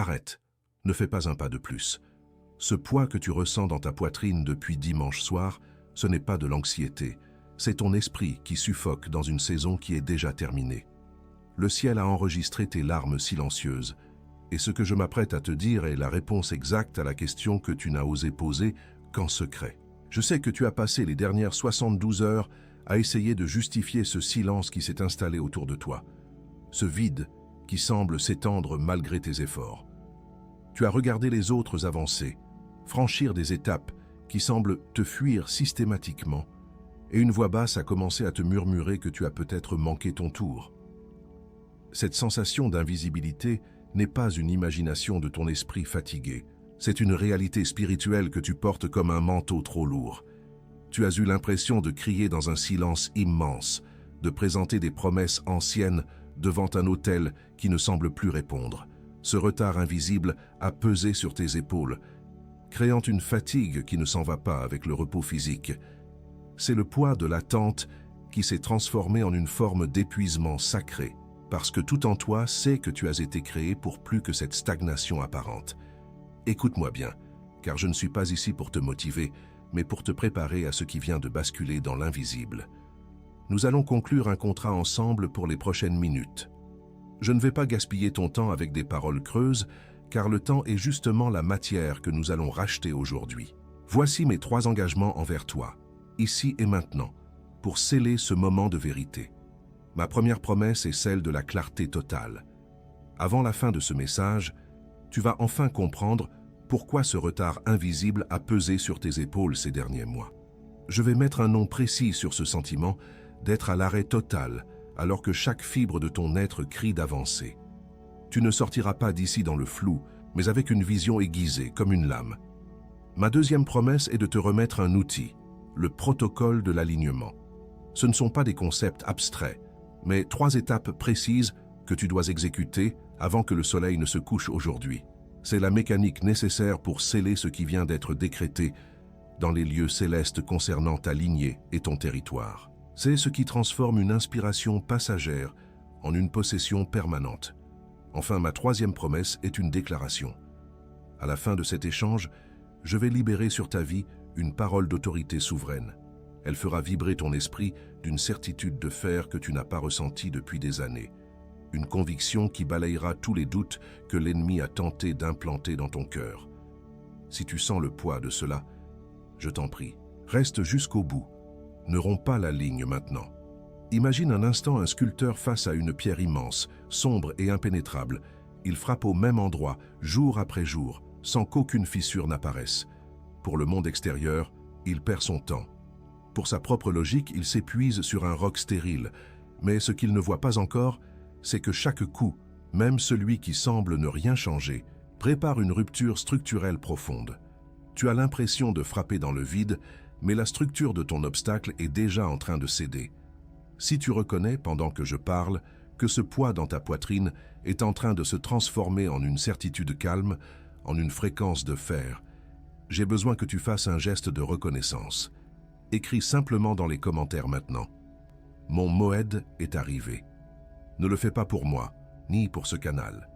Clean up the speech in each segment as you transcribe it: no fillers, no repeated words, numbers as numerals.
Arrête, ne fais pas un pas de plus. Ce poids que tu ressens dans ta poitrine depuis dimanche soir, ce n'est pas de l'anxiété, c'est ton esprit qui suffoque dans une saison qui est déjà terminée. Le ciel a enregistré tes larmes silencieuses, et ce que je m'apprête à te dire est la réponse exacte à la question que tu n'as osé poser qu'en secret. Je sais que tu as passé les dernières 72 heures à essayer de justifier ce silence qui s'est installé autour de toi, ce vide qui semble s'étendre malgré tes efforts. Tu as regardé les autres avancer, franchir des étapes qui semblent te fuir systématiquement, et une voix basse a commencé à te murmurer que tu as peut-être manqué ton tour. Cette sensation d'invisibilité n'est pas une imagination de ton esprit fatigué, c'est une réalité spirituelle que tu portes comme un manteau trop lourd. Tu as eu l'impression de crier dans un silence immense, de présenter des promesses anciennes devant un autel qui ne semble plus répondre. Ce retard invisible a pesé sur tes épaules, créant une fatigue qui ne s'en va pas avec le repos physique. C'est le poids de l'attente qui s'est transformé en une forme d'épuisement sacré, parce que tout en toi sait que tu as été créé pour plus que cette stagnation apparente. Écoute-moi bien, car je ne suis pas ici pour te motiver, mais pour te préparer à ce qui vient de basculer dans l'invisible. Nous allons conclure un contrat ensemble pour les prochaines minutes. Je ne vais pas gaspiller ton temps avec des paroles creuses, car le temps est justement la matière que nous allons racheter aujourd'hui. Voici mes 3 engagements envers toi, ici et maintenant, pour sceller ce moment de vérité. Ma première promesse est celle de la clarté totale. Avant la fin de ce message, tu vas enfin comprendre pourquoi ce retard invisible a pesé sur tes épaules ces derniers mois. Je vais mettre un nom précis sur ce sentiment d'être à l'arrêt total, alors que chaque fibre de ton être crie d'avancer. Tu ne sortiras pas d'ici dans le flou, mais avec une vision aiguisée, comme une lame. Ma deuxième promesse est de te remettre un outil, le protocole de l'alignement. Ce ne sont pas des concepts abstraits, mais 3 étapes précises que tu dois exécuter avant que le soleil ne se couche aujourd'hui. C'est la mécanique nécessaire pour sceller ce qui vient d'être décrété dans les lieux célestes concernant ta lignée et ton territoire. C'est ce qui transforme une inspiration passagère en une possession permanente. Enfin, ma 3e promesse est une déclaration. À la fin de cet échange, je vais libérer sur ta vie une parole d'autorité souveraine. Elle fera vibrer ton esprit d'une certitude de fer que tu n'as pas ressentie depuis des années. Une conviction qui balayera tous les doutes que l'ennemi a tenté d'implanter dans ton cœur. Si tu sens le poids de cela, je t'en prie, reste jusqu'au bout. Ne romps pas la ligne maintenant. Imagine un instant un sculpteur face à une pierre immense, sombre et impénétrable. Il frappe au même endroit, jour après jour, sans qu'aucune fissure n'apparaisse. Pour le monde extérieur, il perd son temps. Pour sa propre logique, il s'épuise sur un roc stérile. Mais ce qu'il ne voit pas encore, c'est que chaque coup, même celui qui semble ne rien changer, prépare une rupture structurelle profonde. Tu as l'impression de frapper dans le vide, mais la structure de ton obstacle est déjà en train de céder. Si tu reconnais, pendant que je parle, que ce poids dans ta poitrine est en train de se transformer en une certitude calme, en une fréquence de fer, j'ai besoin que tu fasses un geste de reconnaissance. Écris simplement dans les commentaires maintenant. Mon Moed est arrivé. Ne le fais pas pour moi, ni pour ce canal.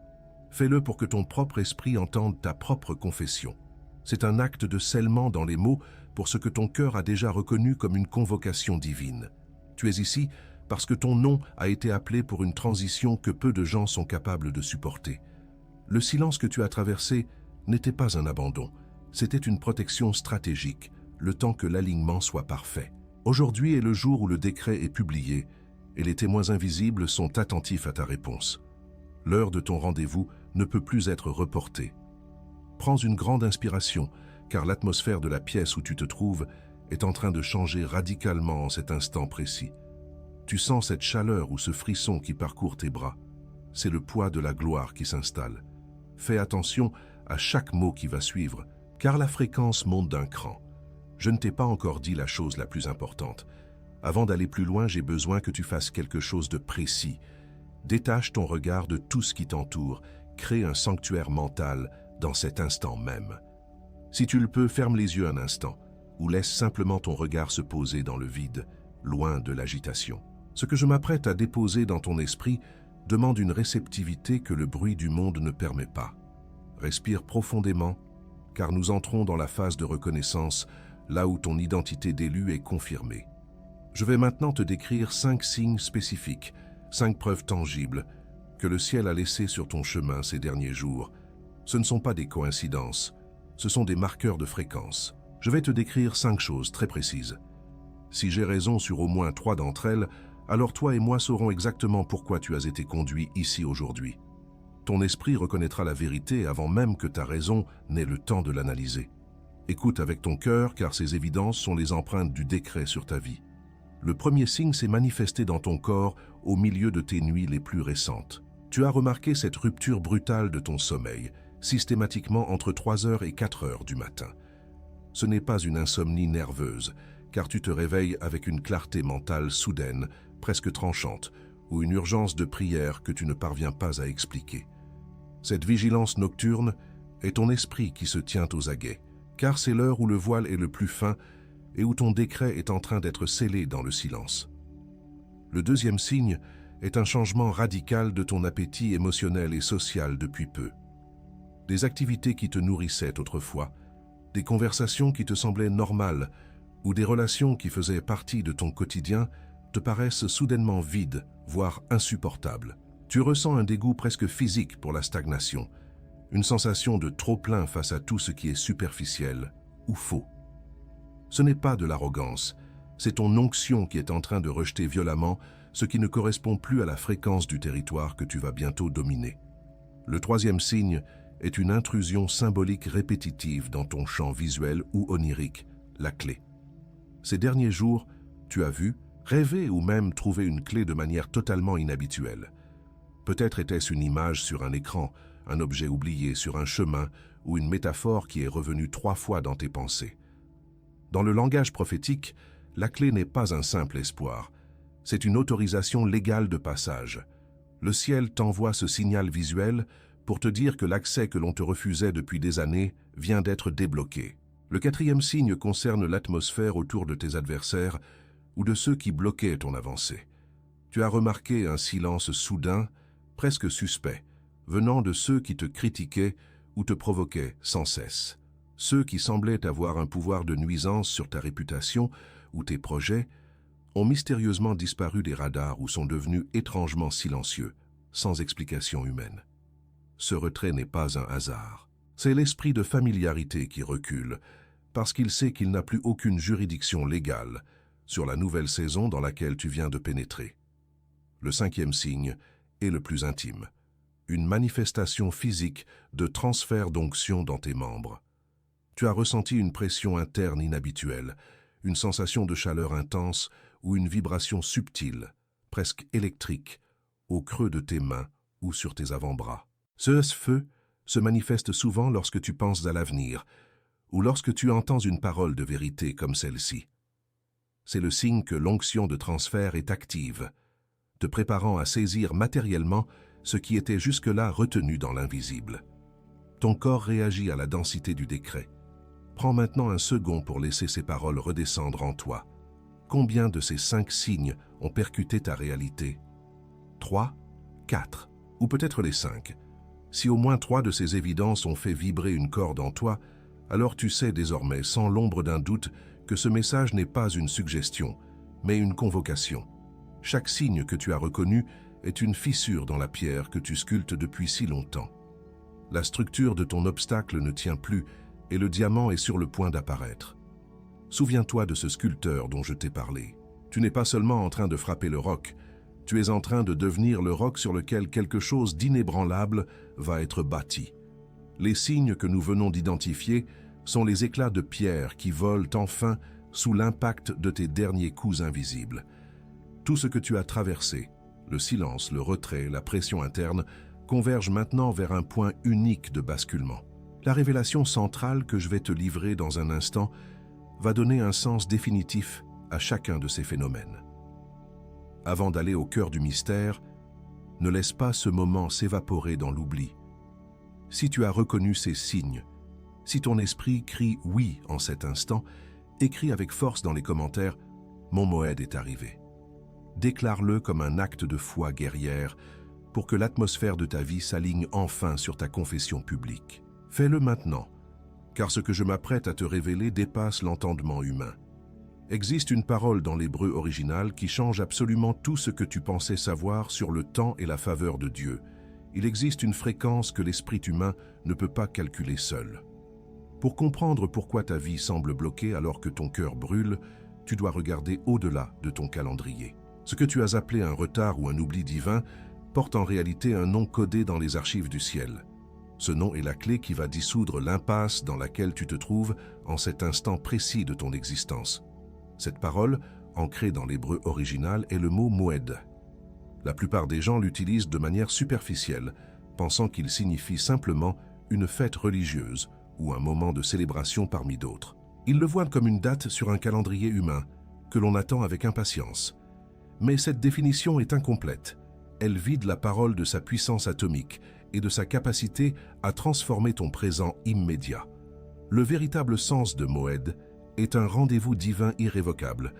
Fais-le pour que ton propre esprit entende ta propre confession. C'est un acte de scellement dans les mots pour ce que ton cœur a déjà reconnu comme une convocation divine. Tu es ici parce que ton nom a été appelé pour une transition que peu de gens sont capables de supporter. Le silence que tu as traversé n'était pas un abandon, c'était une protection stratégique, le temps que l'alignement soit parfait. Aujourd'hui est le jour où le décret est publié et les témoins invisibles sont attentifs à ta réponse. L'heure de ton rendez-vous ne peut plus être reportée. Prends une grande inspiration, car l'atmosphère de la pièce où tu te trouves est en train de changer radicalement en cet instant précis. Tu sens cette chaleur ou ce frisson qui parcourt tes bras. C'est le poids de la gloire qui s'installe. Fais attention à chaque mot qui va suivre, car la fréquence monte d'un cran. Je ne t'ai pas encore dit la chose la plus importante. Avant d'aller plus loin, j'ai besoin que tu fasses quelque chose de précis. Détache ton regard de tout ce qui t'entoure, crée un sanctuaire mental dans cet instant même. Si tu le peux, ferme les yeux un instant, ou laisse simplement ton regard se poser dans le vide, loin de l'agitation. Ce que je m'apprête à déposer dans ton esprit demande une réceptivité que le bruit du monde ne permet pas. Respire profondément, car nous entrons dans la phase de reconnaissance, là où ton identité d'élu est confirmée. Je vais maintenant te décrire 5 signes spécifiques, 5 preuves tangibles, que le ciel a laissées sur ton chemin ces derniers jours. Ce ne sont pas des coïncidences, ce sont des marqueurs de fréquence. Je vais te décrire 5 choses très précises. Si j'ai raison sur au moins 3 d'entre elles, alors toi et moi saurons exactement pourquoi tu as été conduit ici aujourd'hui. Ton esprit reconnaîtra la vérité avant même que ta raison n'ait le temps de l'analyser. Écoute avec ton cœur, car ces évidences sont les empreintes du décret sur ta vie. Le premier signe s'est manifesté dans ton corps au milieu de tes nuits les plus récentes. Tu as remarqué cette rupture brutale de ton sommeil, systématiquement entre 3h et 4h du matin. Ce n'est pas une insomnie nerveuse, car tu te réveilles avec une clarté mentale soudaine, presque tranchante, ou une urgence de prière que tu ne parviens pas à expliquer. Cette vigilance nocturne est ton esprit qui se tient aux aguets, car c'est l'heure où le voile est le plus fin et où ton décret est en train d'être scellé dans le silence. Le deuxième signe est un changement radical de ton appétit émotionnel et social depuis peu. Des activités qui te nourrissaient autrefois, des conversations qui te semblaient normales ou des relations qui faisaient partie de ton quotidien te paraissent soudainement vides, voire insupportables. Tu ressens un dégoût presque physique pour la stagnation, une sensation de trop-plein face à tout ce qui est superficiel ou faux. Ce n'est pas de l'arrogance, c'est ton onction qui est en train de rejeter violemment ce qui ne correspond plus à la fréquence du territoire que tu vas bientôt dominer. Le troisième signe est une intrusion symbolique répétitive dans ton champ visuel ou onirique, la clé. Ces derniers jours, tu as vu, rêvé ou même trouvé une clé de manière totalement inhabituelle. Peut-être était-ce une image sur un écran, un objet oublié sur un chemin ou une métaphore qui est revenue 3 fois dans tes pensées. Dans le langage prophétique, la clé n'est pas un simple espoir, c'est une autorisation légale de passage. Le ciel t'envoie ce signal visuel pour te dire que l'accès que l'on te refusait depuis des années vient d'être débloqué. Le quatrième signe concerne l'atmosphère autour de tes adversaires ou de ceux qui bloquaient ton avancée. Tu as remarqué un silence soudain, presque suspect, venant de ceux qui te critiquaient ou te provoquaient sans cesse. Ceux qui semblaient avoir un pouvoir de nuisance sur ta réputation ou tes projets ont mystérieusement disparu des radars ou sont devenus étrangement silencieux, sans explication humaine. Ce retrait n'est pas un hasard. C'est l'esprit de familiarité qui recule, parce qu'il sait qu'il n'a plus aucune juridiction légale sur la nouvelle saison dans laquelle tu viens de pénétrer. Le cinquième signe est le plus intime. Une manifestation physique de transfert d'onction dans tes membres. Tu as ressenti une pression interne inhabituelle, une sensation de chaleur intense ou une vibration subtile, presque électrique, au creux de tes mains ou sur tes avant-bras. Ce feu se manifeste souvent lorsque tu penses à l'avenir ou lorsque tu entends une parole de vérité comme celle-ci. C'est le signe que l'onction de transfert est active, te préparant à saisir matériellement ce qui était jusque-là retenu dans l'invisible. Ton corps réagit à la densité du décret. Prends maintenant un second pour laisser ces paroles redescendre en toi. Combien de ces 5 signes ont percuté ta réalité? 3, 4, ou peut-être les 5. Si au moins 3 de ces évidences ont fait vibrer une corde en toi, alors tu sais désormais, sans l'ombre d'un doute, que ce message n'est pas une suggestion, mais une convocation. Chaque signe que tu as reconnu est une fissure dans la pierre que tu sculptes depuis si longtemps. La structure de ton obstacle ne tient plus et le diamant est sur le point d'apparaître. Souviens-toi de ce sculpteur dont je t'ai parlé. Tu n'es pas seulement en train de frapper le roc, tu es en train de devenir le roc sur lequel quelque chose d'inébranlable va être bâti. Les signes que nous venons d'identifier sont les éclats de pierre qui volent enfin sous l'impact de tes derniers coups invisibles. Tout ce que tu as traversé, le silence, le retrait, la pression interne, converge maintenant vers un point unique de basculement. La révélation centrale que je vais te livrer dans un instant va donner un sens définitif à chacun de ces phénomènes. Avant d'aller au cœur du mystère, ne laisse pas ce moment s'évaporer dans l'oubli. Si tu as reconnu ces signes, si ton esprit crie « oui » en cet instant, écris avec force dans les commentaires « Mon Moed est arrivé ». Déclare-le comme un acte de foi guerrière pour que l'atmosphère de ta vie s'aligne enfin sur ta confession publique. Fais-le maintenant, car ce que je m'apprête à te révéler dépasse l'entendement humain. Existe une parole dans l'hébreu original qui change absolument tout ce que tu pensais savoir sur le temps et la faveur de Dieu. Il existe une fréquence que l'esprit humain ne peut pas calculer seul. Pour comprendre pourquoi ta vie semble bloquée alors que ton cœur brûle, tu dois regarder au-delà de ton calendrier. Ce que tu as appelé un retard ou un oubli divin porte en réalité un nom codé dans les archives du ciel. Ce nom est la clé qui va dissoudre l'impasse dans laquelle tu te trouves en cet instant précis de ton existence. Cette parole, ancrée dans l'hébreu original, est le mot moed. La plupart des gens l'utilisent de manière superficielle, pensant qu'il signifie simplement une fête religieuse ou un moment de célébration parmi d'autres. Ils le voient comme une date sur un calendrier humain, que l'on attend avec impatience. Mais cette définition est incomplète. Elle vide la parole de sa puissance atomique et de sa capacité à transformer ton présent immédiat. Le véritable sens de Moed est un rendez-vous divin irrévocable,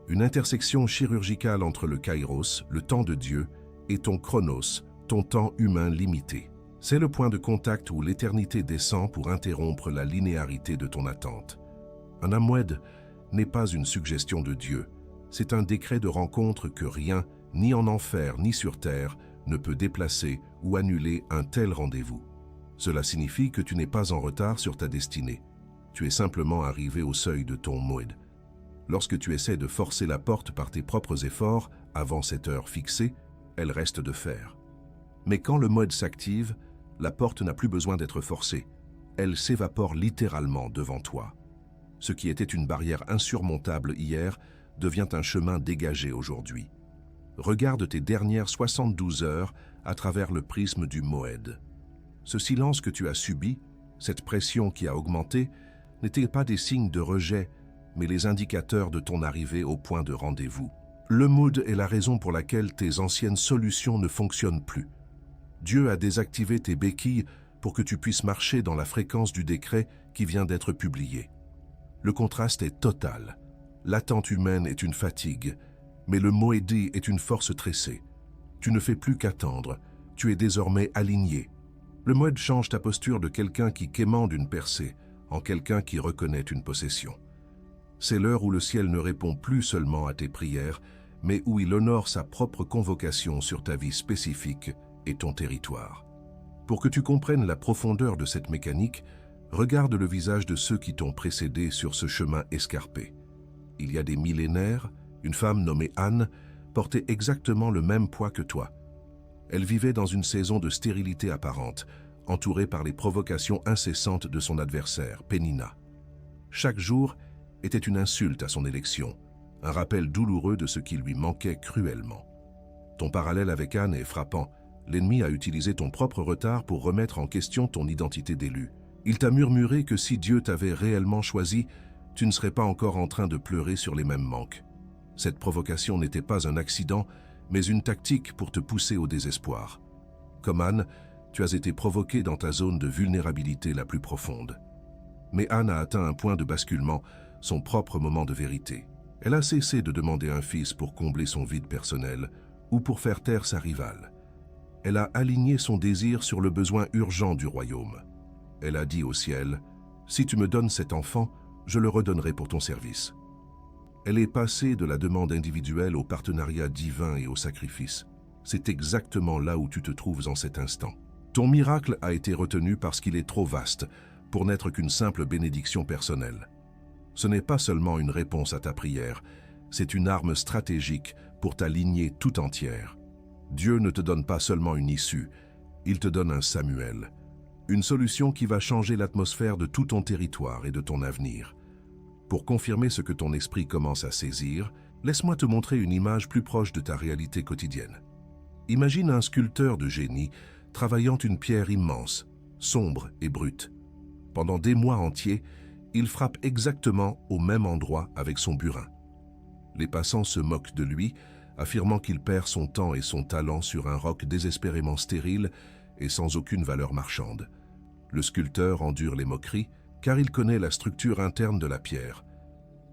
une intersection chirurgicale entre le Kairos, le temps de Dieu, et ton Chronos, ton temps humain limité. C'est le point de contact où l'éternité descend pour interrompre la linéarité de ton attente. Un Amoued n'est pas une suggestion de Dieu, c'est un décret de rencontre que rien, ni en enfer ni sur terre, ne peut déplacer ou annuler un tel rendez-vous. Cela signifie que tu n'es pas en retard sur ta destinée. Tu es simplement arrivé au seuil de ton Moed. Lorsque tu essaies de forcer la porte par tes propres efforts avant cette heure fixée, elle reste de fer. Mais quand le Moed s'active, la porte n'a plus besoin d'être forcée. Elle s'évapore littéralement devant toi. Ce qui était une barrière insurmontable hier devient un chemin dégagé aujourd'hui. Regarde tes dernières 72 heures à travers le prisme du Moed. Ce silence que tu as subi, cette pression qui a augmenté, n'étaient pas des signes de rejet, mais les indicateurs de ton arrivée au point de rendez-vous. Le Moed est la raison pour laquelle tes anciennes solutions ne fonctionnent plus. Dieu a désactivé tes béquilles pour que tu puisses marcher dans la fréquence du décret qui vient d'être publié. Le contraste est total. L'attente humaine est une fatigue, mais le Moedi est une force tressée. Tu ne fais plus qu'attendre, tu es désormais aligné. Le Moed change ta posture de quelqu'un qui quémande une percée en quelqu'un qui reconnaît une possession. C'est l'heure où le ciel ne répond plus seulement à tes prières, mais où il honore sa propre convocation sur ta vie spécifique et ton territoire. Pour que tu comprennes la profondeur de cette mécanique, regarde le visage de ceux qui t'ont précédé sur ce chemin escarpé. Il y a des millénaires, une femme nommée Anne portait exactement le même poids que toi. Elle vivait dans une saison de stérilité apparente, entourée par les provocations incessantes de son adversaire, Pénina. Chaque jour était une insulte à son élection, un rappel douloureux de ce qui lui manquait cruellement. Ton parallèle avec Anne est frappant. L'ennemi a utilisé ton propre retard pour remettre en question ton identité d'élu. Il t'a murmuré que si Dieu t'avait réellement choisi, tu ne serais pas encore en train de pleurer sur les mêmes manques. Cette provocation n'était pas un accident, mais une tactique pour te pousser au désespoir. Comme Anne, tu as été provoqué dans ta zone de vulnérabilité la plus profonde. Mais Anne a atteint un point de basculement, son propre moment de vérité. Elle a cessé de demander un fils pour combler son vide personnel ou pour faire taire sa rivale. Elle a aligné son désir sur le besoin urgent du royaume. Elle a dit au ciel, « Si tu me donnes cet enfant, je le redonnerai pour ton service. » Elle est passée de la demande individuelle au partenariat divin et au sacrifice. C'est exactement là où tu te trouves en cet instant. Ton miracle a été retenu parce qu'il est trop vaste pour n'être qu'une simple bénédiction personnelle. Ce n'est pas seulement une réponse à ta prière, c'est une arme stratégique pour ta lignée tout entière. Dieu ne te donne pas seulement une issue, il te donne un Samuel, une solution qui va changer l'atmosphère de tout ton territoire et de ton avenir. Pour confirmer ce que ton esprit commence à saisir, laisse-moi te montrer une image plus proche de ta réalité quotidienne. Imagine un sculpteur de génie travaillant une pierre immense, sombre et brute. Pendant des mois entiers, il frappe exactement au même endroit avec son burin. Les passants se moquent de lui, affirmant qu'il perd son temps et son talent sur un roc désespérément stérile et sans aucune valeur marchande. Le sculpteur endure les moqueries, car il connaît la structure interne de la pierre.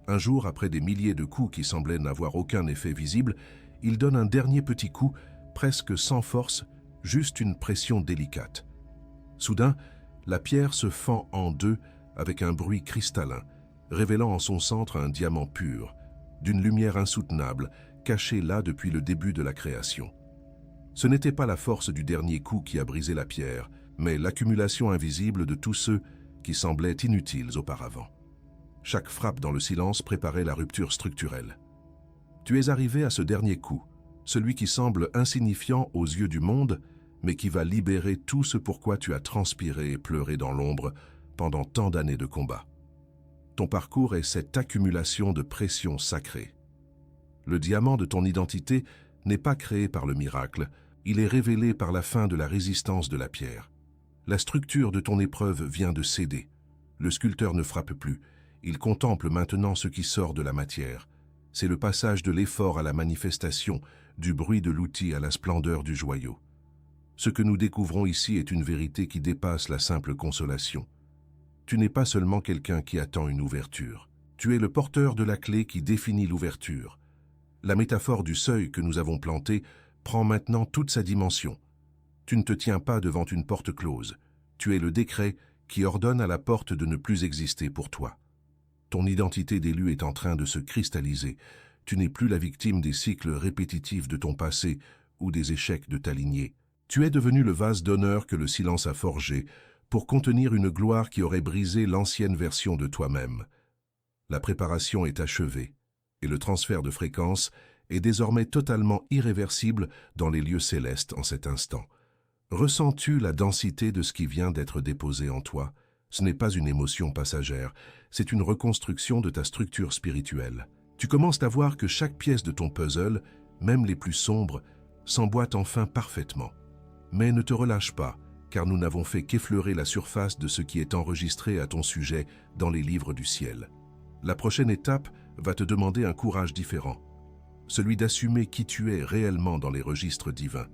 Un jour, après des milliers de coups qui semblaient n'avoir aucun effet visible, il donne un dernier petit coup, presque sans force, juste une pression délicate. Soudain, La pierre se fend en deux avec un bruit cristallin, révélant en son centre un diamant pur, d'une lumière insoutenable, caché là depuis le début de la création. Ce n'était pas la force du dernier coup qui a brisé la pierre, mais l'accumulation invisible de tous ceux qui semblaient inutiles auparavant. Chaque frappe dans le silence préparait la rupture structurelle. Tu es arrivé à ce dernier coup, celui qui semble insignifiant aux yeux du monde, mais qui va libérer tout ce pourquoi tu as transpiré et pleuré dans l'ombre pendant tant d'années de combat. Ton parcours est cette accumulation de pression sacrée. Le diamant de ton identité n'est pas créé par le miracle, il est révélé par la fin de la résistance de la pierre. La structure de ton épreuve vient de céder. Le sculpteur ne frappe plus, il contemple maintenant ce qui sort de la matière. C'est le passage de l'effort à la manifestation, du bruit de l'outil à la splendeur du joyau. Ce que nous découvrons ici est une vérité qui dépasse la simple consolation. Tu n'es pas seulement quelqu'un qui attend une ouverture. Tu es le porteur de la clé qui définit l'ouverture. La métaphore du seuil que nous avons planté prend maintenant toute sa dimension. Tu ne te tiens pas devant une porte close. Tu es le décret qui ordonne à la porte de ne plus exister pour toi. Ton identité d'élu est en train de se cristalliser. Tu n'es plus la victime des cycles répétitifs de ton passé ou des échecs de ta lignée. Tu es devenu le vase d'honneur que le silence a forgé pour contenir une gloire qui aurait brisé l'ancienne version de toi-même. La préparation est achevée et le transfert de fréquence est désormais totalement irréversible dans les lieux célestes en cet instant. Ressens-tu la densité de ce qui vient d'être déposé en toi? Ce n'est pas une émotion passagère, c'est une reconstruction de ta structure spirituelle. Tu commences à voir que chaque pièce de ton puzzle, même les plus sombres, s'emboîte enfin parfaitement. Mais ne te relâche pas, car nous n'avons fait qu'effleurer la surface de ce qui est enregistré à ton sujet dans les livres du ciel. La prochaine étape va te demander un courage différent, celui d'assumer qui tu es réellement dans les registres divins.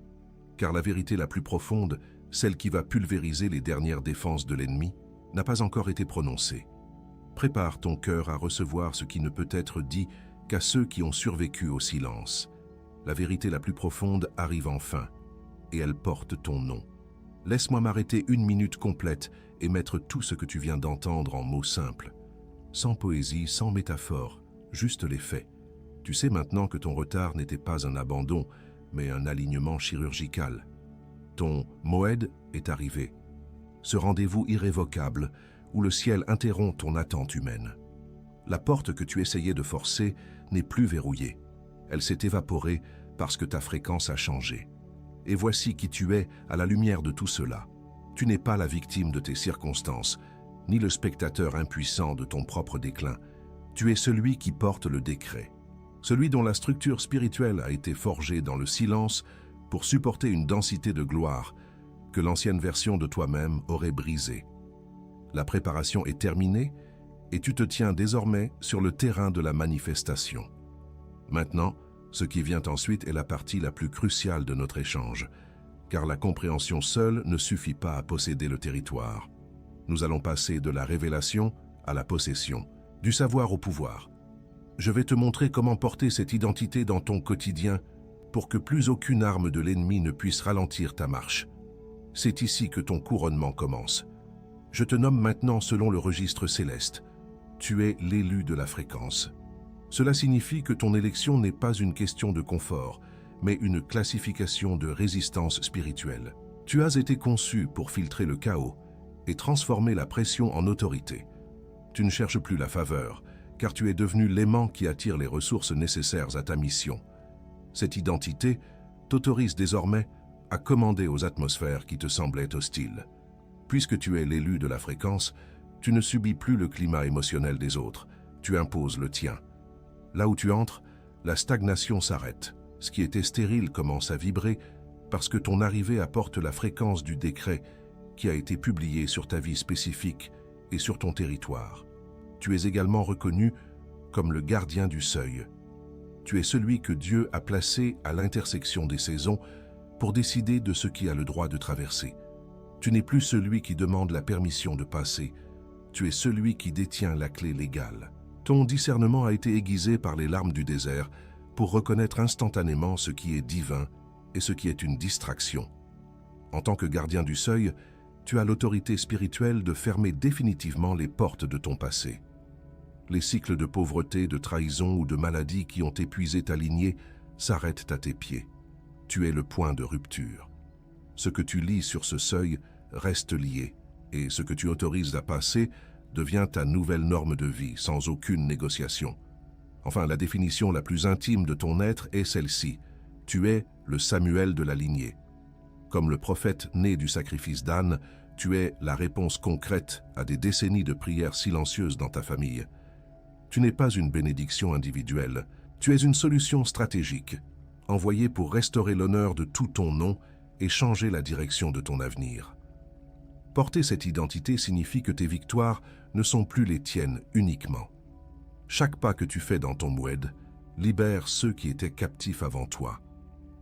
Car la vérité la plus profonde, celle qui va pulvériser les dernières défenses de l'ennemi, n'a pas encore été prononcée. Prépare ton cœur à recevoir ce qui ne peut être dit qu'à ceux qui ont survécu au silence. La vérité la plus profonde arrive enfin, et elle porte ton nom. Laisse-moi m'arrêter 1 minute complète et mettre tout ce que tu viens d'entendre en mots simples. Sans poésie, sans métaphore, juste les faits. Tu sais maintenant que ton retard n'était pas un abandon, mais un alignement chirurgical. Ton Moed est arrivé. Ce rendez-vous irrévocable où le ciel interrompt ton attente humaine. La porte que tu essayais de forcer n'est plus verrouillée. Elle s'est évaporée parce que ta fréquence a changé. Et voici qui tu es à la lumière de tout cela. Tu n'es pas la victime de tes circonstances, ni le spectateur impuissant de ton propre déclin. Tu es celui qui porte le décret. Celui dont la structure spirituelle a été forgée dans le silence pour supporter une densité de gloire que l'ancienne version de toi-même aurait brisée. La préparation est terminée et tu te tiens désormais sur le terrain de la manifestation. Maintenant, ce qui vient ensuite est la partie la plus cruciale de notre échange, car la compréhension seule ne suffit pas à posséder le territoire. Nous allons passer de la révélation à la possession, du savoir au pouvoir. Je vais te montrer comment porter cette identité dans ton quotidien pour que plus aucune arme de l'ennemi ne puisse ralentir ta marche. C'est ici que ton couronnement commence. Je te nomme maintenant selon le registre céleste. Tu es l'élu de la fréquence. Cela signifie que ton élection n'est pas une question de confort, mais une classification de résistance spirituelle. Tu as été conçu pour filtrer le chaos et transformer la pression en autorité. Tu ne cherches plus la faveur, car tu es devenu l'aimant qui attire les ressources nécessaires à ta mission. Cette identité t'autorise désormais à commander aux atmosphères qui te semblaient hostiles. Puisque tu es l'élu de la fréquence, tu ne subis plus le climat émotionnel des autres, tu imposes le tien. Là où tu entres, la stagnation s'arrête. Ce qui était stérile commence à vibrer parce que ton arrivée apporte la fréquence du décret qui a été publié sur ta vie spécifique et sur ton territoire. Tu es également reconnu comme le gardien du seuil. Tu es celui que Dieu a placé à l'intersection des saisons pour décider de ce qui a le droit de traverser. Tu n'es plus celui qui demande la permission de passer, tu es celui qui détient la clé légale. Ton discernement a été aiguisé par les larmes du désert pour reconnaître instantanément ce qui est divin et ce qui est une distraction. En tant que gardien du seuil, tu as l'autorité spirituelle de fermer définitivement les portes de ton passé. Les cycles de pauvreté, de trahison ou de maladie qui ont épuisé ta lignée s'arrêtent à tes pieds. Tu es le point de rupture. Ce que tu lis sur ce seuil reste lié, et ce que tu autorises à passer devient ta nouvelle norme de vie, sans aucune négociation. Enfin, la définition la plus intime de ton être est celle-ci. Tu es le Samuel de la lignée. Comme le prophète né du sacrifice d'Anne, tu es la réponse concrète à des décennies de prières silencieuses dans ta famille. Tu n'es pas une bénédiction individuelle, tu es une solution stratégique, envoyée pour restaurer l'honneur de tout ton nom et changer la direction de ton avenir. Porter cette identité signifie que tes victoires ne sont plus les tiennes uniquement. Chaque pas que tu fais dans ton Moued libère ceux qui étaient captifs avant toi.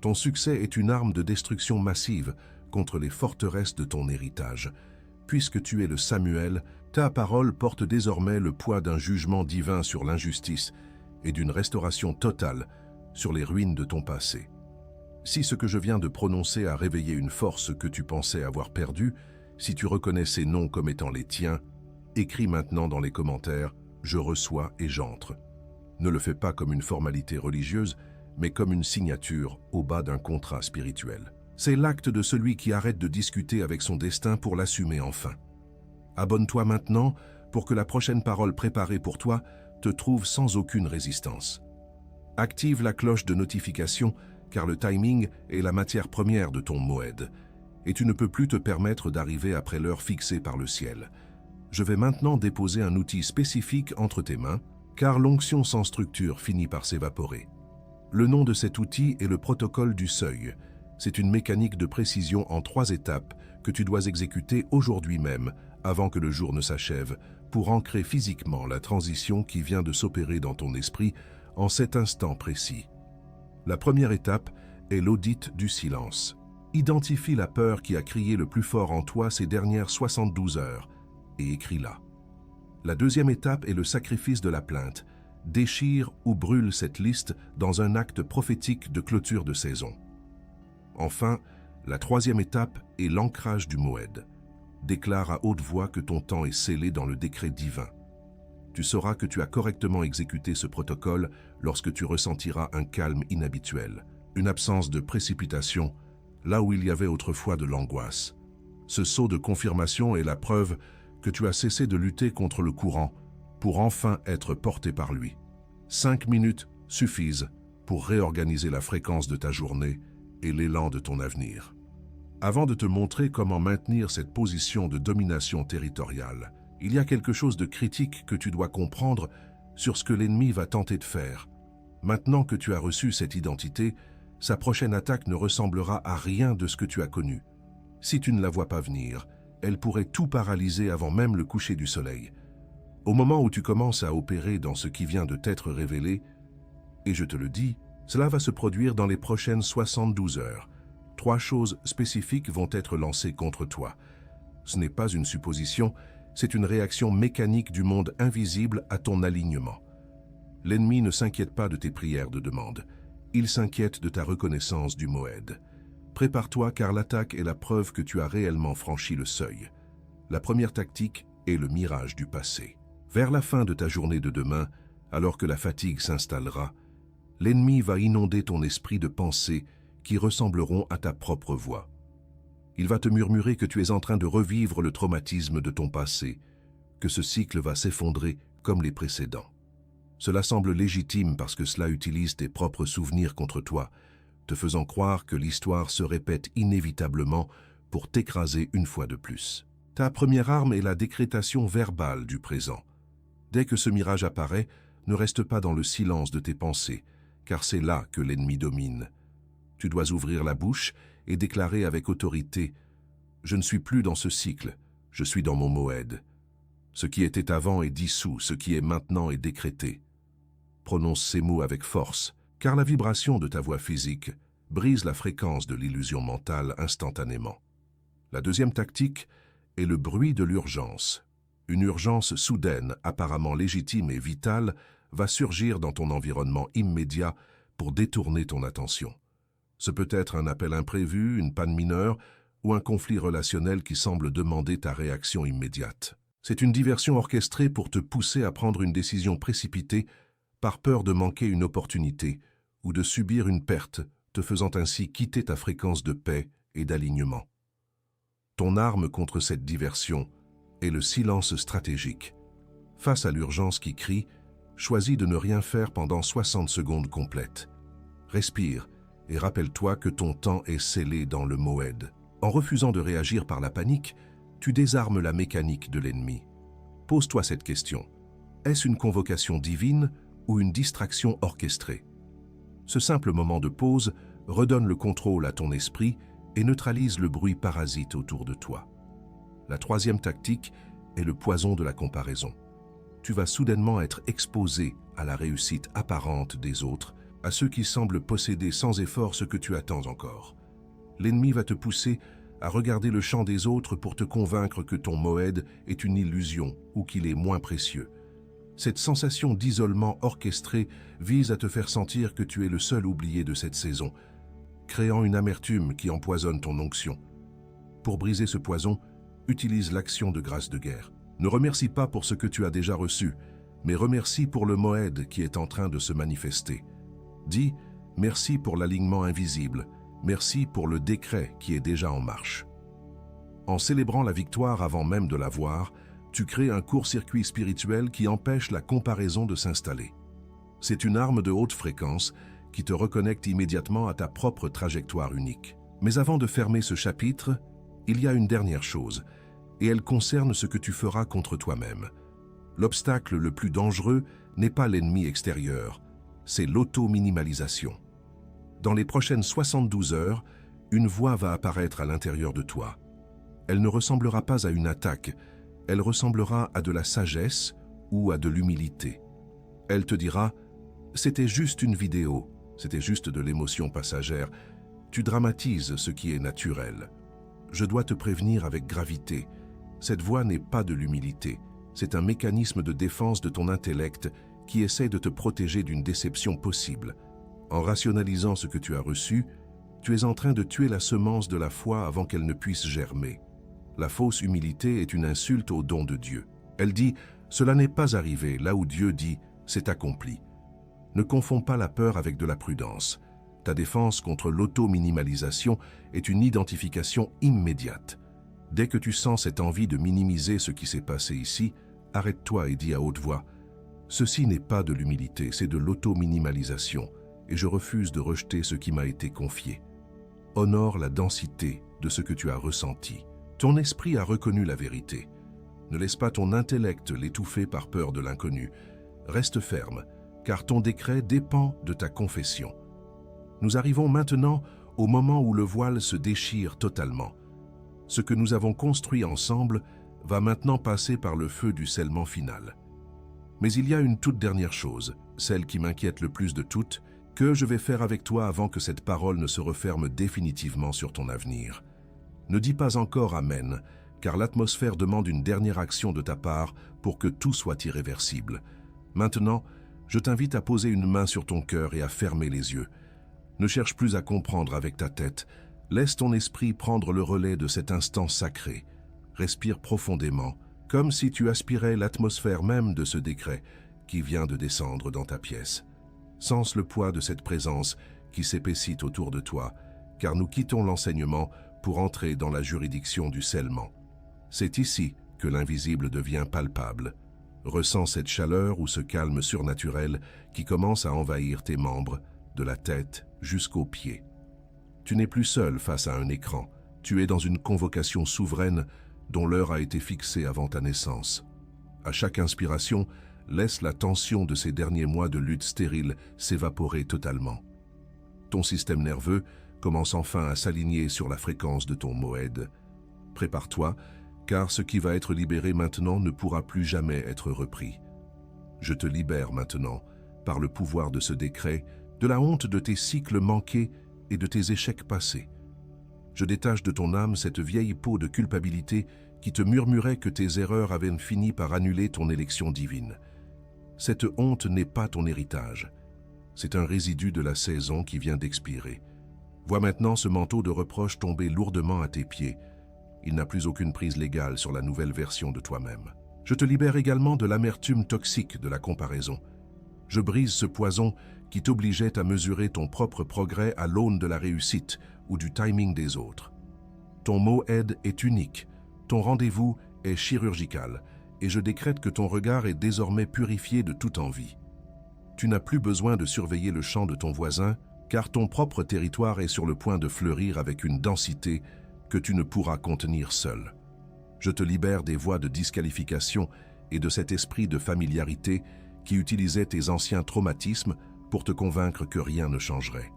Ton succès est une arme de destruction massive contre les forteresses de ton héritage. Puisque tu es le Samuel, ta parole porte désormais le poids d'un jugement divin sur l'injustice et d'une restauration totale sur les ruines de ton passé. Si ce que je viens de prononcer a réveillé une force que tu pensais avoir perdue, si tu reconnais ces noms comme étant les tiens, écris maintenant dans les commentaires « Je reçois et j'entre ». Ne le fais pas comme une formalité religieuse, mais comme une signature au bas d'un contrat spirituel. C'est l'acte de celui qui arrête de discuter avec son destin pour l'assumer enfin. Abonne-toi maintenant pour que la prochaine parole préparée pour toi te trouve sans aucune résistance. Active la cloche de notification car le timing est la matière première de ton Moed et tu ne peux plus te permettre d'arriver après l'heure fixée par le ciel. Je vais maintenant déposer un outil spécifique entre tes mains car l'onction sans structure finit par s'évaporer. Le nom de cet outil est le protocole du seuil. C'est une mécanique de précision en 3 étapes que tu dois exécuter aujourd'hui même, avant que le jour ne s'achève, pour ancrer physiquement la transition qui vient de s'opérer dans ton esprit en cet instant précis. La première étape est l'audit du silence. Identifie la peur qui a crié le plus fort en toi ces dernières 72 heures et écris-la. La deuxième étape est le sacrifice de la plainte. Déchire ou brûle cette liste dans un acte prophétique de clôture de saison. Enfin, la troisième étape est l'ancrage du Moed. Déclare à haute voix que ton temps est scellé dans le décret divin. Tu sauras que tu as correctement exécuté ce protocole lorsque tu ressentiras un calme inhabituel, une absence de précipitation, là où il y avait autrefois de l'angoisse. Ce saut de confirmation est la preuve que tu as cessé de lutter contre le courant pour enfin être porté par lui. 5 minutes suffisent pour réorganiser la fréquence de ta journée et l'élan de ton avenir. Avant de te montrer comment maintenir cette position de domination territoriale, il y a quelque chose de critique que tu dois comprendre sur ce que l'ennemi va tenter de faire. Maintenant que tu as reçu cette identité, sa prochaine attaque ne ressemblera à rien de ce que tu as connu. Si tu ne la vois pas venir, elle pourrait tout paralyser avant même le coucher du soleil. Au moment où tu commences à opérer dans ce qui vient de t'être révélé, et je te le dis, cela va se produire dans les prochaines 72 heures. 3 choses spécifiques vont être lancées contre toi. Ce n'est pas une supposition, c'est une réaction mécanique du monde invisible à ton alignement. L'ennemi ne s'inquiète pas de tes prières de demande, il s'inquiète de ta reconnaissance du Moed. Prépare-toi car l'attaque est la preuve que tu as réellement franchi le seuil. La première tactique est le mirage du passé. Vers la fin de ta journée de demain, alors que la fatigue s'installera, l'ennemi va inonder ton esprit de pensées qui ressembleront à ta propre voix. Il va te murmurer que tu es en train de revivre le traumatisme de ton passé, que ce cycle va s'effondrer comme les précédents. Cela semble légitime parce que cela utilise tes propres souvenirs contre toi, te faisant croire que l'histoire se répète inévitablement pour t'écraser une fois de plus. Ta première arme est la décrétation verbale du présent. Dès que ce mirage apparaît, ne reste pas dans le silence de tes pensées, car c'est là que l'ennemi domine. Tu dois ouvrir la bouche et déclarer avec autorité « Je ne suis plus dans ce cycle, je suis dans mon Moed. Ce qui était avant est dissous, ce qui est maintenant est décrété. » Prononce ces mots avec force, car la vibration de ta voix physique brise la fréquence de l'illusion mentale instantanément. La deuxième tactique est le bruit de l'urgence. Une urgence soudaine, apparemment légitime et vitale, va surgir dans ton environnement immédiat pour détourner ton attention. Ce peut être un appel imprévu, une panne mineure, ou un conflit relationnel qui semble demander ta réaction immédiate. C'est une diversion orchestrée pour te pousser à prendre une décision précipitée par peur de manquer une opportunité ou de subir une perte, te faisant ainsi quitter ta fréquence de paix et d'alignement. Ton arme contre cette diversion est le silence stratégique. Face à l'urgence qui crie, choisis de ne rien faire pendant 60 secondes complètes. Respire et rappelle-toi que ton temps est scellé dans le Moed. En refusant de réagir par la panique, tu désarmes la mécanique de l'ennemi. Pose-toi cette question. Est-ce une convocation divine ou une distraction orchestrée? Ce simple moment de pause redonne le contrôle à ton esprit et neutralise le bruit parasite autour de toi. La troisième tactique est le poison de la comparaison. Tu vas soudainement être exposé à la réussite apparente des autres, à ceux qui semblent posséder sans effort ce que tu attends encore. L'ennemi va te pousser à regarder le champ des autres pour te convaincre que ton Moed est une illusion ou qu'il est moins précieux. Cette sensation d'isolement orchestré vise à te faire sentir que tu es le seul oublié de cette saison, créant une amertume qui empoisonne ton onction. Pour briser ce poison, utilise l'action de grâce de guerre. Ne remercie pas pour ce que tu as déjà reçu, mais remercie pour le Moed qui est en train de se manifester. Dis « Merci pour l'alignement invisible, merci pour le décret qui est déjà en marche ». En célébrant la victoire avant même de la voir, tu crées un court-circuit spirituel qui empêche la comparaison de s'installer. C'est une arme de haute fréquence qui te reconnecte immédiatement à ta propre trajectoire unique. Mais avant de fermer ce chapitre, il y a une dernière chose, et elle concerne ce que tu feras contre toi-même. L'obstacle le plus dangereux n'est pas l'ennemi extérieur, c'est l'auto-minimalisation. Dans les prochaines 72 heures, une voix va apparaître à l'intérieur de toi. Elle ne ressemblera pas à une attaque, elle ressemblera à de la sagesse ou à de l'humilité. Elle te dira « C'était juste une vidéo, c'était juste de l'émotion passagère. Tu dramatises ce qui est naturel. Je dois te prévenir avec gravité. Cette voix n'est pas de l'humilité, c'est un mécanisme de défense de ton intellect qui essaie de te protéger d'une déception possible. En rationalisant ce que tu as reçu, tu es en train de tuer la semence de la foi avant qu'elle ne puisse germer. La fausse humilité est une insulte au don de Dieu. Elle dit « Cela n'est pas arrivé », là où Dieu dit « C'est accompli ». Ne confonds pas la peur avec de la prudence. Ta défense contre l'auto-minimalisation est une identification immédiate. Dès que tu sens cette envie de minimiser ce qui s'est passé ici, arrête-toi et dis à haute voix « Ceci n'est pas de l'humilité, c'est de l'auto-minimalisation, et je refuse de rejeter ce qui m'a été confié. » Honore la densité de ce que tu as ressenti. Ton esprit a reconnu la vérité. Ne laisse pas ton intellect l'étouffer par peur de l'inconnu. Reste ferme, car ton décret dépend de ta confession. Nous arrivons maintenant au moment où le voile se déchire totalement. Ce que nous avons construit ensemble va maintenant passer par le feu du scellement final. Mais il y a une toute dernière chose, celle qui m'inquiète le plus de toutes, que je vais faire avec toi avant que cette parole ne se referme définitivement sur ton avenir. Ne dis pas encore Amen, car l'atmosphère demande une dernière action de ta part pour que tout soit irréversible. Maintenant, je t'invite à poser une main sur ton cœur et à fermer les yeux. Ne cherche plus à comprendre avec ta tête. Laisse ton esprit prendre le relais de cet instant sacré. Respire profondément, comme si tu aspirais l'atmosphère même de ce décret qui vient de descendre dans ta pièce. Sens le poids de cette présence qui s'épaissit autour de toi, car nous quittons l'enseignement pour entrer dans la juridiction du scellement. C'est ici que l'invisible devient palpable. Ressens cette chaleur ou ce calme surnaturel qui commence à envahir tes membres, de la tête jusqu'aux pieds. Tu n'es plus seul face à un écran, tu es dans une convocation souveraine dont l'heure a été fixée avant ta naissance. À chaque inspiration, laisse la tension de ces derniers mois de lutte stérile s'évaporer totalement. Ton système nerveux commence enfin à s'aligner sur la fréquence de ton Moed. Prépare-toi, car ce qui va être libéré maintenant ne pourra plus jamais être repris. Je te libère maintenant, par le pouvoir de ce décret, de la honte de tes cycles manqués et de tes échecs passés. Je détache de ton âme cette vieille peau de culpabilité qui te murmurait que tes erreurs avaient fini par annuler ton élection divine. Cette honte n'est pas ton héritage. C'est un résidu de la saison qui vient d'expirer. Vois maintenant ce manteau de reproche tomber lourdement à tes pieds. Il n'a plus aucune prise légale sur la nouvelle version de toi-même. Je te libère également de l'amertume toxique de la comparaison. Je brise ce poison qui t'obligeait à mesurer ton propre progrès à l'aune de la réussite ou du timing des autres. Ton Moed est unique, ton rendez-vous est chirurgical, et je décrète que ton regard est désormais purifié de toute envie. Tu n'as plus besoin de surveiller le champ de ton voisin, car ton propre territoire est sur le point de fleurir avec une densité que tu ne pourras contenir seul. Je te libère des voies de disqualification et de cet esprit de familiarité qui utilisait tes anciens traumatismes pour te convaincre que rien ne changerait.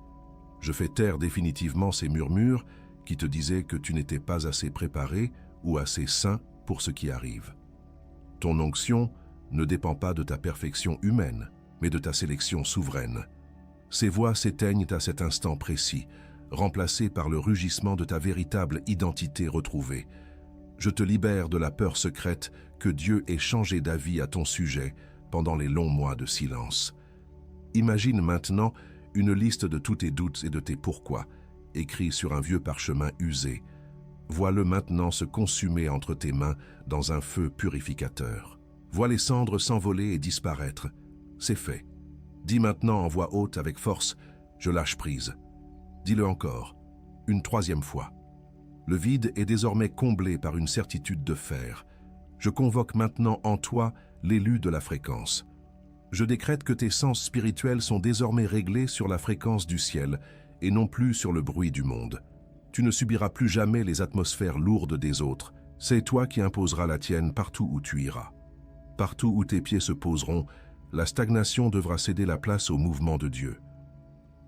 Je fais taire définitivement ces murmures qui te disaient que tu n'étais pas assez préparé ou assez sain pour ce qui arrive. Ton onction ne dépend pas de ta perfection humaine, mais de ta sélection souveraine. Ces voix s'éteignent à cet instant précis, remplacées par le rugissement de ta véritable identité retrouvée. Je te libère de la peur secrète que Dieu ait changé d'avis à ton sujet pendant les longs mois de silence. Imagine maintenant une liste de tous tes doutes et de tes pourquoi, écrits sur un vieux parchemin usé. Vois-le maintenant se consumer entre tes mains dans un feu purificateur. Vois les cendres s'envoler et disparaître. C'est fait. Dis maintenant en voix haute avec force, je lâche prise. Dis-le encore, une troisième fois. Le vide est désormais comblé par une certitude de fer. Je convoque maintenant en toi l'élu de la fréquence. Je décrète que tes sens spirituels sont désormais réglés sur la fréquence du ciel et non plus sur le bruit du monde. Tu ne subiras plus jamais les atmosphères lourdes des autres. C'est toi qui imposeras la tienne partout où tu iras. Partout où tes pieds se poseront, la stagnation devra céder la place au mouvement de Dieu.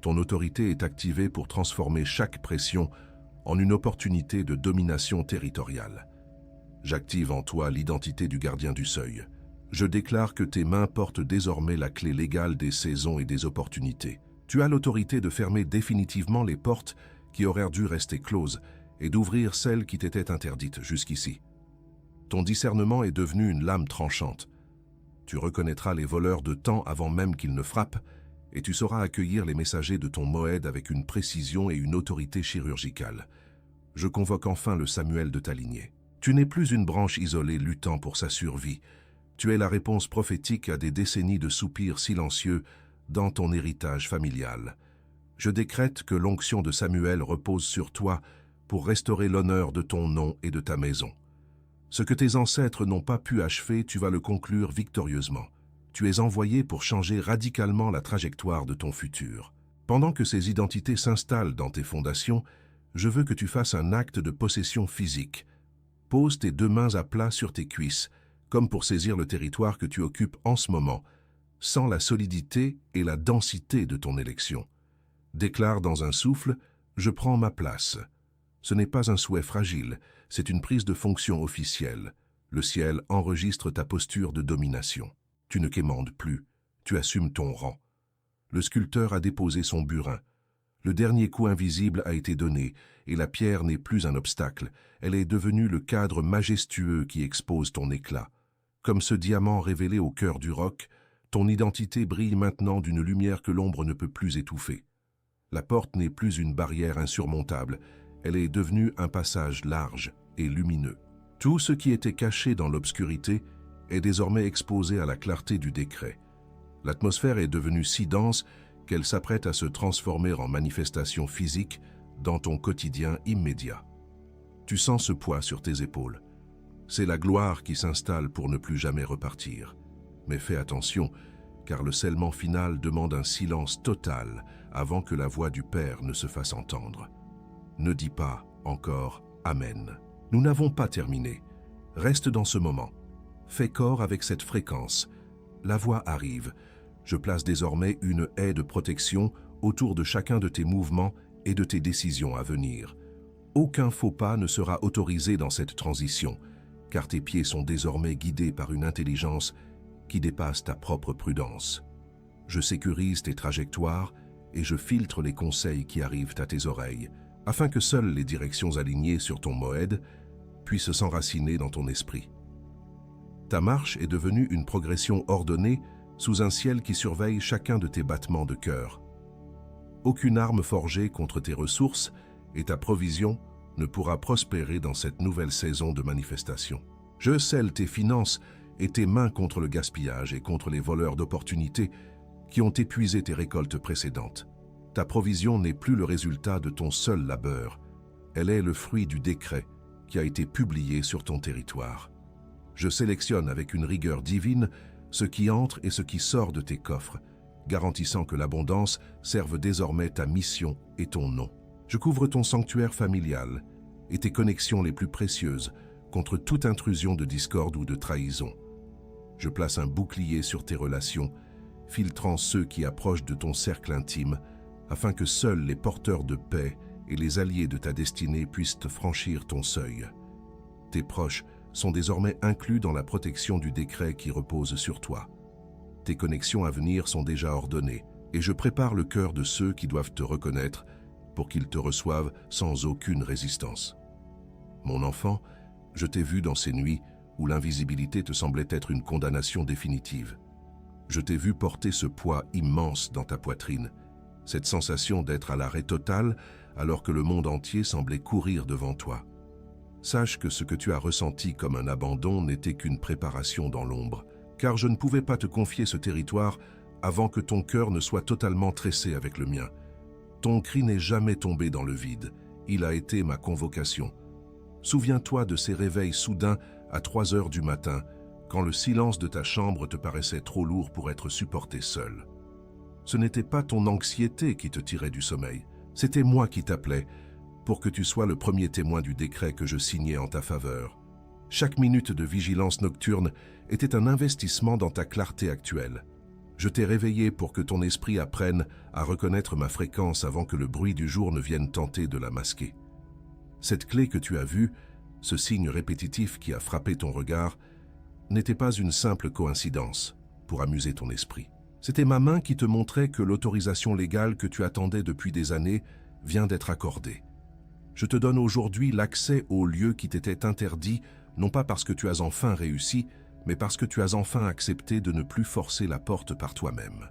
Ton autorité est activée pour transformer chaque pression en une opportunité de domination territoriale. J'active en toi l'identité du gardien du seuil. Je déclare que tes mains portent désormais la clé légale des saisons et des opportunités. Tu as l'autorité de fermer définitivement les portes qui auraient dû rester closes et d'ouvrir celles qui t'étaient interdites jusqu'ici. Ton discernement est devenu une lame tranchante. Tu reconnaîtras les voleurs de temps avant même qu'ils ne frappent et tu sauras accueillir les messagers de ton Moed avec une précision et une autorité chirurgicale. Je convoque enfin le Samuel de ta lignée. Tu n'es plus une branche isolée luttant pour sa survie. Tu es la réponse prophétique à des décennies de soupirs silencieux dans ton héritage familial. Je décrète que l'onction de Samuel repose sur toi pour restaurer l'honneur de ton nom et de ta maison. Ce que tes ancêtres n'ont pas pu achever, tu vas le conclure victorieusement. Tu es envoyé pour changer radicalement la trajectoire de ton futur. Pendant que ces identités s'installent dans tes fondations, je veux que tu fasses un acte de possession physique. Pose tes deux mains à plat sur tes cuisses, comme pour saisir le territoire que tu occupes en ce moment, sans la solidité et la densité de ton élection. Déclare dans un souffle, je prends ma place. Ce n'est pas un souhait fragile, c'est une prise de fonction officielle. Le ciel enregistre ta posture de domination. Tu ne quémandes plus, tu assumes ton rang. Le sculpteur a déposé son burin. Le dernier coup invisible a été donné, et la pierre n'est plus un obstacle. Elle est devenue le cadre majestueux qui expose ton éclat. Comme ce diamant révélé au cœur du roc, ton identité brille maintenant d'une lumière que l'ombre ne peut plus étouffer. La porte n'est plus une barrière insurmontable, elle est devenue un passage large et lumineux. Tout ce qui était caché dans l'obscurité est désormais exposé à la clarté du décret. L'atmosphère est devenue si dense qu'elle s'apprête à se transformer en manifestation physique dans ton quotidien immédiat. Tu sens ce poids sur tes épaules. C'est la gloire qui s'installe pour ne plus jamais repartir. Mais fais attention, car le scellement final demande un silence total avant que la voix du Père ne se fasse entendre. Ne dis pas encore « Amen ». Nous n'avons pas terminé. Reste dans ce moment. Fais corps avec cette fréquence. La voix arrive. Je place désormais une haie de protection autour de chacun de tes mouvements et de tes décisions à venir. Aucun faux pas ne sera autorisé dans cette transition, car tes pieds sont désormais guidés par une intelligence qui dépasse ta propre prudence. Je sécurise tes trajectoires et je filtre les conseils qui arrivent à tes oreilles, afin que seules les directions alignées sur ton Moed puissent s'enraciner dans ton esprit. Ta marche est devenue une progression ordonnée sous un ciel qui surveille chacun de tes battements de cœur. Aucune arme forgée contre tes ressources et ta provision ne pourra prospérer dans cette nouvelle saison de manifestation. Je scelle tes finances et tes mains contre le gaspillage et contre les voleurs d'opportunités qui ont épuisé tes récoltes précédentes. Ta provision n'est plus le résultat de ton seul labeur, elle est le fruit du décret qui a été publié sur ton territoire. Je sélectionne avec une rigueur divine ce qui entre et ce qui sort de tes coffres, garantissant que l'abondance serve désormais ta mission et ton nom. Je couvre ton sanctuaire familial et tes connexions les plus précieuses contre toute intrusion de discorde ou de trahison. Je place un bouclier sur tes relations, filtrant ceux qui approchent de ton cercle intime, afin que seuls les porteurs de paix et les alliés de ta destinée puissent franchir ton seuil. Tes proches sont désormais inclus dans la protection du décret qui repose sur toi. Tes connexions à venir sont déjà ordonnées, et je prépare le cœur de ceux qui doivent te reconnaître pour qu'ils te reçoivent sans aucune résistance. Mon enfant, je t'ai vu dans ces nuits où l'invisibilité te semblait être une condamnation définitive. Je t'ai vu porter ce poids immense dans ta poitrine, cette sensation d'être à l'arrêt total alors que le monde entier semblait courir devant toi. Sache que ce que tu as ressenti comme un abandon n'était qu'une préparation dans l'ombre, car je ne pouvais pas te confier ce territoire avant que ton cœur ne soit totalement tressé avec le mien. Ton cri n'est jamais tombé dans le vide, il a été ma convocation. Souviens-toi de ces réveils soudains à 3 heures du matin, quand le silence de ta chambre te paraissait trop lourd pour être supporté seul. Ce n'était pas ton anxiété qui te tirait du sommeil, c'était moi qui t'appelais pour que tu sois le premier témoin du décret que je signais en ta faveur. Chaque minute de vigilance nocturne était un investissement dans ta clarté actuelle. Je t'ai réveillé pour que ton esprit apprenne à reconnaître ma fréquence avant que le bruit du jour ne vienne tenter de la masquer. Cette clé que tu as vue, ce signe répétitif qui a frappé ton regard, n'était pas une simple coïncidence pour amuser ton esprit. C'était ma main qui te montrait que l'autorisation légale que tu attendais depuis des années vient d'être accordée. Je te donne aujourd'hui l'accès aux lieux qui t'étaient interdits, non pas parce que tu as enfin réussi, mais parce que tu as enfin accepté de ne plus forcer la porte par toi-même.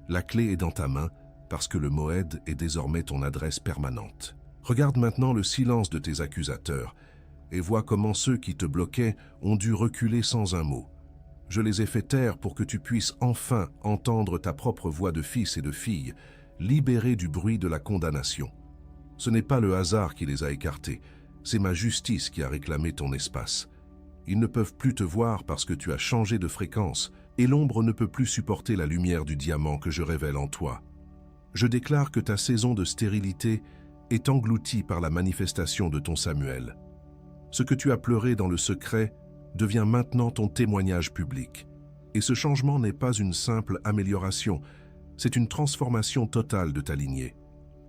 La clé est dans ta main, parce que le Moed est désormais ton adresse permanente. Regarde maintenant le silence de tes accusateurs, et vois comment ceux qui te bloquaient ont dû reculer sans un mot. Je les ai fait taire pour que tu puisses enfin entendre ta propre voix de fils et de fille, libérée du bruit de la condamnation. Ce n'est pas le hasard qui les a écartés, c'est ma justice qui a réclamé ton espace. Ils ne peuvent plus te voir parce que tu as changé de fréquence, et l'ombre ne peut plus supporter la lumière du diamant que je révèle en toi. Je déclare que ta saison de stérilité est engloutie par la manifestation de ton Samuel. Ce que tu as pleuré dans le secret devient maintenant ton témoignage public. Et ce changement n'est pas une simple amélioration, c'est une transformation totale de ta lignée.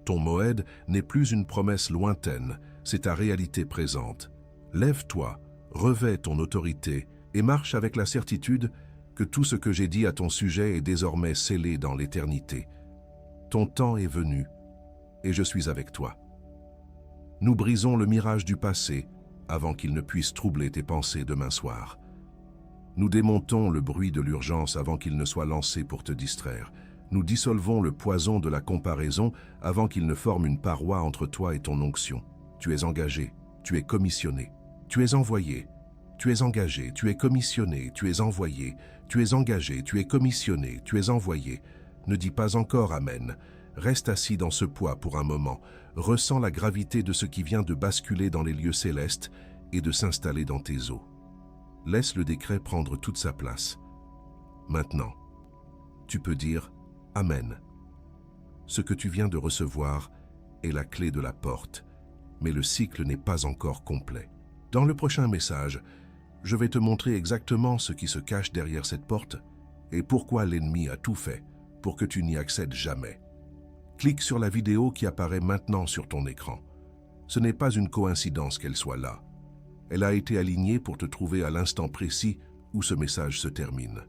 Ton Moed n'est plus une promesse lointaine, c'est ta réalité présente. Lève-toi, revêt ton autorité et marche avec la certitude que tout ce que j'ai dit à ton sujet est désormais scellé dans l'éternité. Ton temps est venu et je suis avec toi. Nous brisons le mirage du passé avant qu'il ne puisse troubler tes pensées demain soir. Nous démontons le bruit de l'urgence avant qu'il ne soit lancé pour te distraire. Nous dissolvons le poison de la comparaison avant qu'il ne forme une paroi entre toi et ton onction. Tu es engagé, tu es commissionné, tu es envoyé, tu es engagé, tu es commissionné, tu es envoyé, tu es engagé, tu es commissionné, tu es envoyé. Ne dis pas encore Amen. Reste assis dans ce poids pour un moment. Ressens la gravité de ce qui vient de basculer dans les lieux célestes et de s'installer dans tes eaux. Laisse le décret prendre toute sa place. Maintenant, tu peux dire Amen. Ce que tu viens de recevoir est la clé de la porte, mais le cycle n'est pas encore complet. Dans le prochain message, je vais te montrer exactement ce qui se cache derrière cette porte et pourquoi l'ennemi a tout fait pour que tu n'y accèdes jamais. Clique sur la vidéo qui apparaît maintenant sur ton écran. Ce n'est pas une coïncidence qu'elle soit là. Elle a été alignée pour te trouver à l'instant précis où ce message se termine.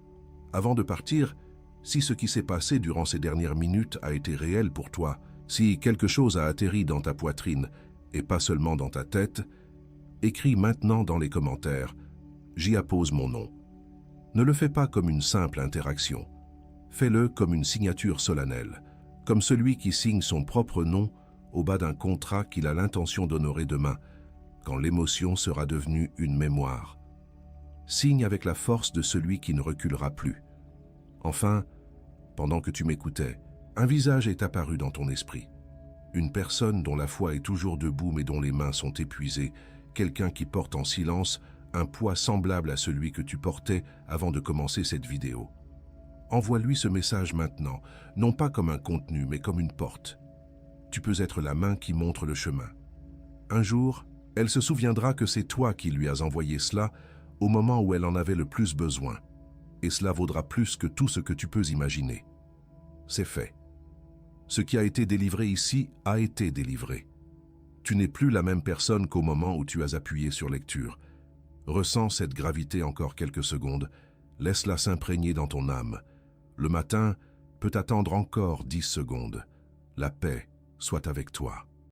Avant de partir, si ce qui s'est passé durant ces dernières minutes a été réel pour toi, si quelque chose a atterri dans ta poitrine et pas seulement dans ta tête, écris maintenant dans les commentaires « J'y appose mon nom ». Ne le fais pas comme une simple interaction. Fais-le comme une signature solennelle. comme celui qui signe son propre nom au bas d'un contrat qu'il a l'intention d'honorer demain, quand l'émotion sera devenue une mémoire. Signe avec la force de celui qui ne reculera plus. Enfin, pendant que tu m'écoutais, un visage est apparu dans ton esprit. Une personne dont la foi est toujours debout mais dont les mains sont épuisées, quelqu'un qui porte en silence un poids semblable à celui que tu portais avant de commencer cette vidéo. Envoie-lui ce message maintenant, non pas comme un contenu mais comme une porte. Tu peux être la main qui montre le chemin. Un jour, elle se souviendra que c'est toi qui lui as envoyé cela au moment où elle en avait le plus besoin. Et cela vaudra plus que tout ce que tu peux imaginer. C'est fait. Ce qui a été délivré ici a été délivré. Tu n'es plus la même personne qu'au moment où tu as appuyé sur lecture. Ressens cette gravité encore quelques secondes, laisse-la s'imprégner dans ton âme. Le matin peut attendre encore 10 secondes. La paix soit avec toi.